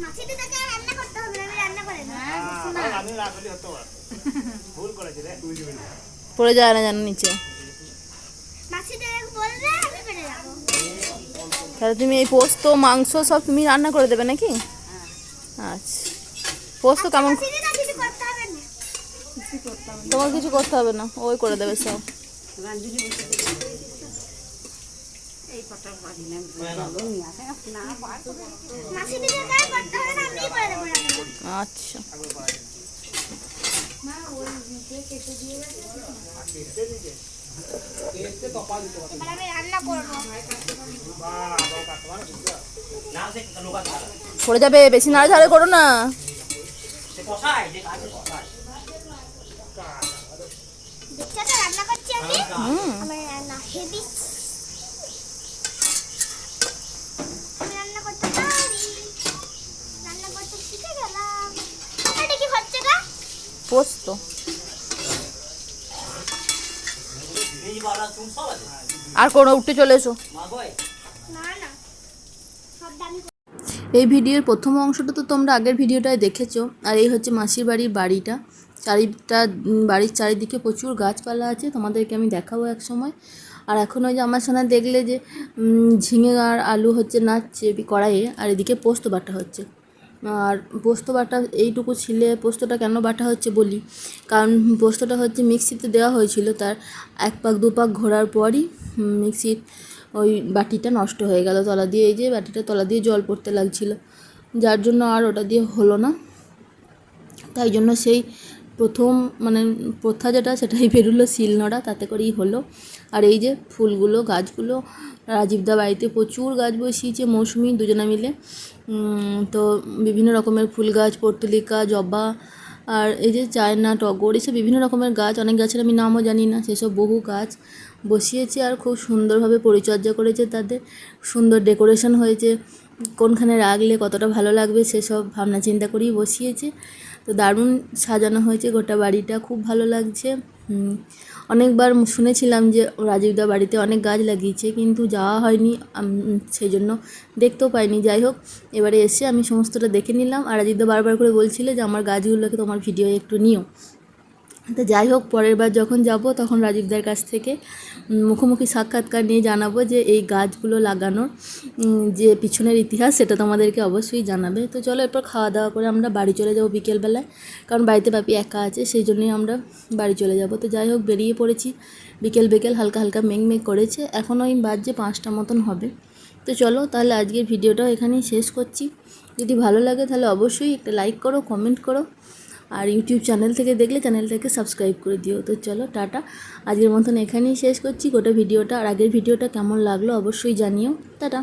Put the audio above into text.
মাছি দিদাকে রান্না করতে হবে না, আমি রান্না করে না। আমি রাখলি হতো ভুল করেছি রে, তুই দিবি না, পড়ে যায় না জানো নিচে। মাছি দিদাকে বলবে আমি করে যাব। তাহলে তুমি এই পোস্ত মাংস সব তুমি রান্না করে দেবে নাকি? আচ্ছা, পোস্ত কেমন? মাছি দিদা কিছু করতে হবে না, তোমার কিছু করতে হবে না, ওই করে দেবে সব। মাছি দিদাকে করতে হবে না, আমি করে দেব রান্না। আচ্ছা, মা ওই নিচে কেটে দিয়ে গেছে, এবার আমি রান্না করব। পড়ে যাবে, বেশি নাড়াচাড়া করো না। দেখছো তো রান্না করছি আমি, আমার রান্না হেভি, আমি রান্না করতে পারি, রান্না করতে শিখে গেলাম। এটা কি হচ্ছে গা? পোস্ত। আর কোনো উঠে চলে এসো। না না, সব দামি। এই ভিডিওর প্রথম অংশটা তো তোমরা আগের ভিডিওটায় দেখেছো। আর এই হচ্ছে মাসির বাড়ির বাড়িটা। বাড়ির চারিদিকে প্রচুর গাছপালা আছে, তোমাদেরকে আমি দেখাবো এক সময়। আর এখন ওই যে আমার সামনে দেখলে যে ঝিঙে আর আলু হচ্ছে নাচছে কড়াইয়ে, আর এদিকে পোস্ত বাটা হচ্ছে। আর পোস্ত বাটা এইটুকু ছিলে পোস্তটা কেন বাটা হচ্ছে বলি, কারণ পোস্তটা হচ্ছে মিক্সিতে দেওয়া হয়েছিল, তার 1 পাক 2 পাক ঘোরার পরই মিক্সির ওই বাটিটা নষ্ট হয়ে গেল তলা দিয়ে। এই যে বাটিটা তলা দিয়ে জল পড়তে লাগছিল, যার জন্য আর ওটা দিয়ে হলো না। তাই জন্য সেই প্রথম মানে প্রথা যেটা সেটাই বেরোলো, শিলনোড়া, তাতে করেই হলো। আর এই যে ফুলগুলো গাছগুলো রাজীবদা বাড়িতে প্রচুর গাছ বসিয়েছে, মৌসুমি দুজনে মিলে। তো বিভিন্ন রকমের ফুল গাছ, পর্তুলিকা, জবা, আর এই যে চায়না, টগর, এসব বিভিন্ন রকমের গাছ, অনেক গাছের আমি নামও জানি না, সেসব বহু গাছ বসিয়েছে। আর খুব সুন্দরভাবে পরিচর্যা করেছে, তাদের সুন্দর ডেকোরেশন হয়েছে, কোনখানে রাখলে কতটা ভালো লাগবে সেসব ভাবনা চিন্তা করেই বসিয়েছে। তো দারুণ সাজানো হয়েছে গোটা বাড়িটা, খুব ভালো লাগছে। অনেকবার শুনেছিলাম যে রাজীবদা বাড়িতে অনেক গাছ লাগিয়েছে, কিন্তু যাওয়া হয়নি, সেই জন্য দেখতেও পাইনি। যাই হোক, এবারে এসে আমি সমস্তটা দেখে নিলাম। আর রাজীবদা বারবার করে বলছিল যে আমার গাছগুলোকে তোমার ভিডিও একটু নিও। তো যাই হোক, পরের বার যখন যাব তখন রাজীবদার কাছ থেকে মুখোমুখি সাক্ষাৎকার নিয়ে জানাবো যে এই গাছগুলো লাগানোর যে পিছনের ইতিহাস, সেটা তোমাদেরকে অবশ্যই জানাবে। তো চলো, এরপর খাওয়া দাওয়া করে আমরা বাড়ি চলে যাব বিকেলবেলায়, কারণ বাড়িতে পাপি একা আছে, সেই জন্যই আমরা বাড়ি চলে যাব। তো যাই হোক, বেরিয়ে পড়েছি। বিকেল হালকা হালকা মেঘ করেছে, এখন ওই বাজে 5টা মতন হবে। তো চলো তাহলে আজকের ভিডিওটাও এখানেই শেষ করছি। যদি ভালো লাগে তাহলে অবশ্যই একটা লাইক করো, কমেন্ট করো, আর ইউটিউব চ্যানেল থেকে দেখলে চ্যানেলটাকে সাবস্ক্রাইব করে দিও। তো চলো টাটা, আজকের মতন এখানেই শেষ করছি গোটা ভিডিওটা। আর আগের ভিডিওটা কেমন লাগলো অবশ্যই জানিও। টাটা।